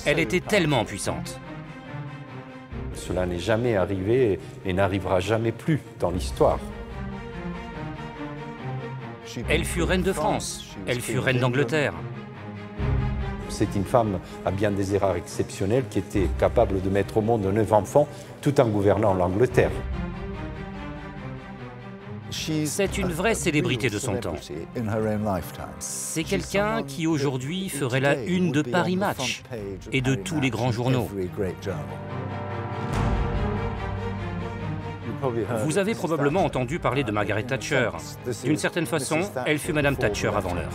Elle était tellement puissante. Cela n'est jamais arrivé et n'arrivera jamais plus dans l'histoire. Elle fut reine de France, elle fut reine d'Angleterre. C'est une femme à bien des égards exceptionnelles qui était capable de mettre au monde 9 enfants tout en gouvernant l'Angleterre. C'est une vraie célébrité de son temps. C'est quelqu'un qui aujourd'hui ferait la une de Paris Match et de tous les grands journaux. Vous avez probablement entendu parler de Margaret Thatcher. D'une certaine façon, elle fut Madame Thatcher avant l'heure.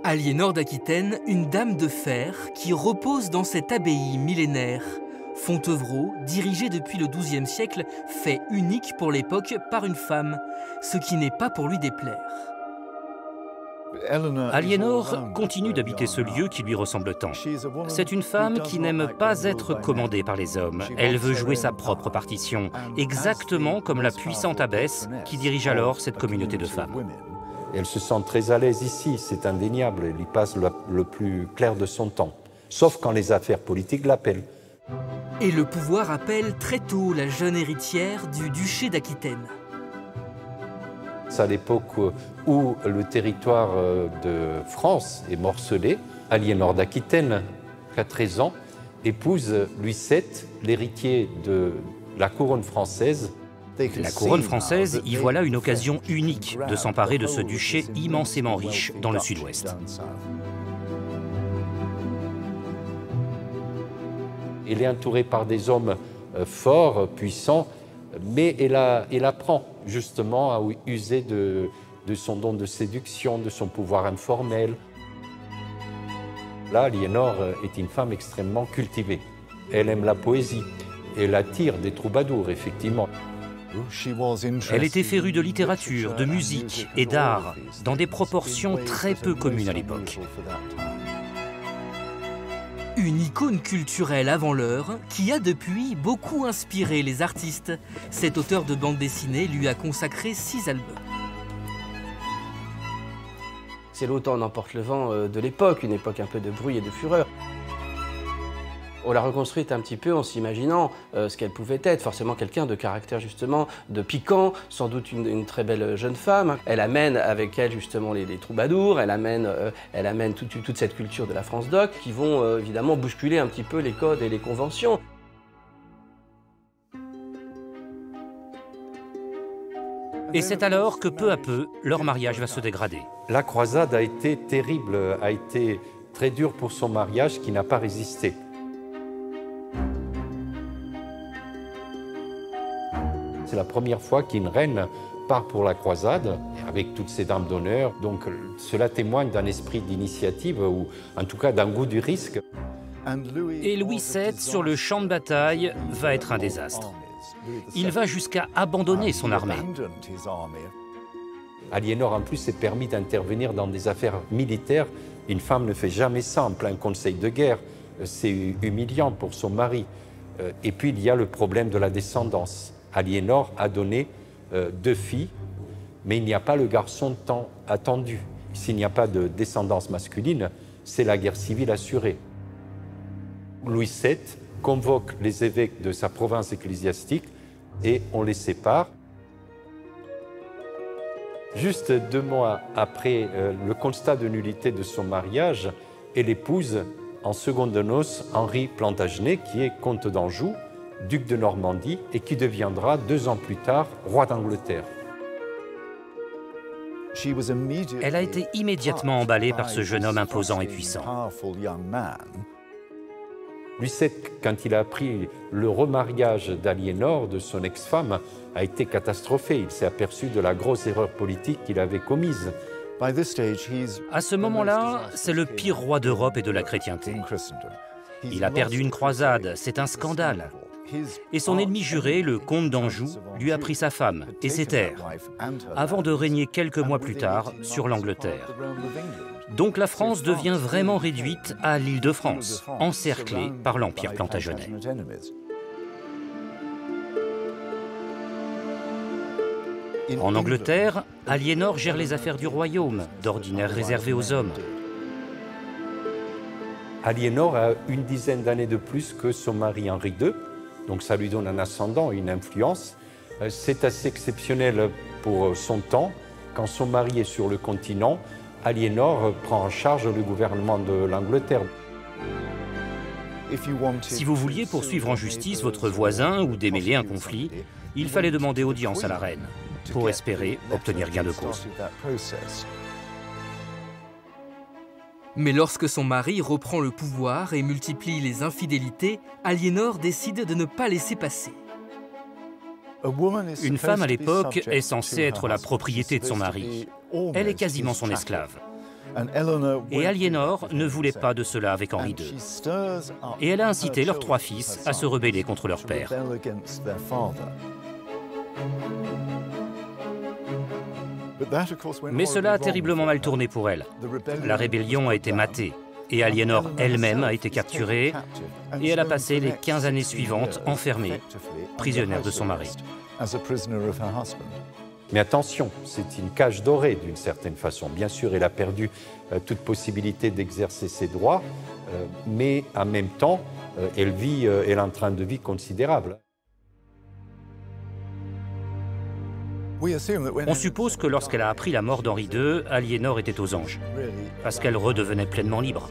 Aliénor d'Aquitaine, une dame de fer qui repose dans cette abbaye millénaire. Fontevraud, dirigée depuis le XIIe siècle, fait unique pour l'époque par une femme, ce qui n'est pas pour lui déplaire. Aliénor continue d'habiter ce lieu qui lui ressemble tant. C'est une femme qui n'aime pas être commandée par les hommes. Elle veut jouer sa propre partition, exactement comme la puissante abbesse qui dirige alors cette communauté de femmes. Elle se sent très à l'aise ici, c'est indéniable. Elle y passe le plus clair de son temps, sauf quand les affaires politiques l'appellent. Et le pouvoir appelle très tôt la jeune héritière du duché d'Aquitaine. C'est à l'époque où le territoire de France est morcelé. Aliénor d'Aquitaine, qui a 13 ans, épouse Louis VII, l'héritier de la couronne française. La couronne française y voit là une occasion unique de s'emparer de ce duché immensément riche dans le sud-ouest. Elle est entourée par des hommes forts, puissants, mais elle apprend justement à user de son don de séduction, de son pouvoir informel. Là, Aliénor est une femme extrêmement cultivée. Elle aime la poésie. Elle attire des troubadours, effectivement. Elle était férue de littérature, de musique et d'art, dans des proportions très peu communes à l'époque. Une icône culturelle avant l'heure qui a depuis beaucoup inspiré les artistes. Cet auteur de bande dessinée lui a consacré 6 albums. C'est l'autant n'emporte le vent de l'époque, une époque un peu de bruit et de fureur. On l'a reconstruite un petit peu en s'imaginant ce qu'elle pouvait être, forcément quelqu'un de caractère justement, de piquant, sans doute une très belle jeune femme. Elle amène avec elle justement les troubadours, elle amène toute cette culture de la France doc qui vont évidemment bousculer un petit peu les codes et les conventions. Et c'est alors que peu à peu, leur mariage va se dégrader. La croisade a été terrible, a été très dure pour son mariage qui n'a pas résisté. C'est la première fois qu'une reine part pour la croisade, avec toutes ses dames d'honneur. Donc cela témoigne d'un esprit d'initiative, ou en tout cas d'un goût du risque. Et Louis VII, sur le champ de bataille, va être un désastre. Il va jusqu'à abandonner son armée. Aliénor, en plus, s'est permis d'intervenir dans des affaires militaires. Une femme ne fait jamais ça en plein conseil de guerre. C'est humiliant pour son mari. Et puis, il y a le problème de la descendance. Aliénor a donné 2 filles, mais il n'y a pas le garçon tant attendu. S'il n'y a pas de descendance masculine, c'est la guerre civile assurée. Louis VII convoque les évêques de sa province ecclésiastique et on les sépare. Juste 2 mois après le constat de nullité de son mariage, elle épouse en secondes noces Henri Plantagenet, qui est comte d'Anjou, duc de Normandie, et qui deviendra 2 ans plus tard roi d'Angleterre. Elle a été immédiatement emballée par ce jeune homme imposant et puissant. Louis VII, quand il a appris le remariage d'Aliénor, de son ex-femme, a été catastrophé. Il s'est aperçu de la grosse erreur politique qu'il avait commise. À ce moment-là, c'est le pire roi d'Europe et de la chrétienté. Il a perdu une croisade, c'est un scandale. Et son ennemi juré, le comte d'Anjou, lui a pris sa femme et ses terres, avant de régner quelques mois plus tard sur l'Angleterre. Donc la France devient vraiment réduite à l'Île-de-France, encerclée par l'Empire Plantagenet. En Angleterre, Aliénor gère les affaires du royaume, d'ordinaire réservées aux hommes. Aliénor a une dizaine d'années de plus que son mari Henri II, donc ça lui donne un ascendant, une influence. C'est assez exceptionnel pour son temps. Quand son mari est sur le continent, Aliénor prend en charge le gouvernement de l'Angleterre. Si vous vouliez poursuivre en justice votre voisin ou démêler un conflit, il fallait demander audience à la reine pour espérer obtenir gain de cause. Mais lorsque son mari reprend le pouvoir et multiplie les infidélités, Aliénor décide de ne pas laisser passer. Une femme à l'époque est censée être la propriété de son mari. Elle est quasiment son esclave. Et Aliénor ne voulait pas de cela avec Henri II. Et elle a incité leurs 3 fils à se rebeller contre leur père. Mais cela a terriblement mal tourné pour elle. La rébellion a été matée, et Aliénor elle-même a été capturée, et elle a passé les 15 années suivantes enfermée, prisonnière de son mari. Mais attention, c'est une cage dorée d'une certaine façon. Bien sûr, elle a perdu toute possibilité d'exercer ses droits, mais en même temps, elle a un train de vie considérable. On suppose que lorsqu'elle a appris la mort d'Henri II, Aliénor était aux anges, parce qu'elle redevenait pleinement libre.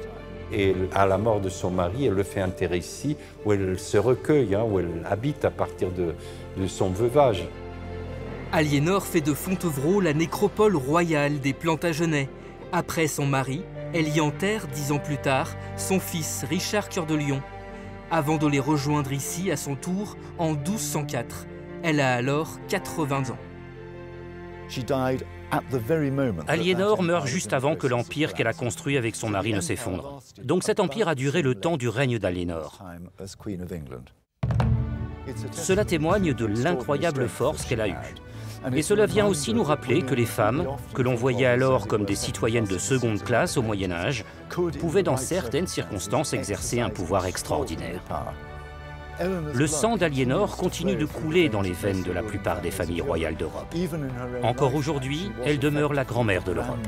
Et à la mort de son mari, elle le fait enterrer ici, où elle se recueille, où elle habite à partir de son veuvage. Aliénor fait de Fontevraud la nécropole royale des Plantagenets. Après son mari, elle y enterre 10 ans plus tard son fils Richard Cœur de Lion, avant de les rejoindre ici à son tour en 1204. Elle a alors 80 ans. Aliénor meurt juste avant que l'empire qu'elle a construit avec son mari ne s'effondre. Donc cet empire a duré le temps du règne d'Aliénor. Cela témoigne de l'incroyable force qu'elle a eue. Et cela vient aussi nous rappeler que les femmes, que l'on voyait alors comme des citoyennes de seconde classe au Moyen-Âge, pouvaient dans certaines circonstances exercer un pouvoir extraordinaire. Le sang d'Aliénor continue de couler dans les veines de la plupart des familles royales d'Europe. Encore aujourd'hui, elle demeure la grand-mère de l'Europe.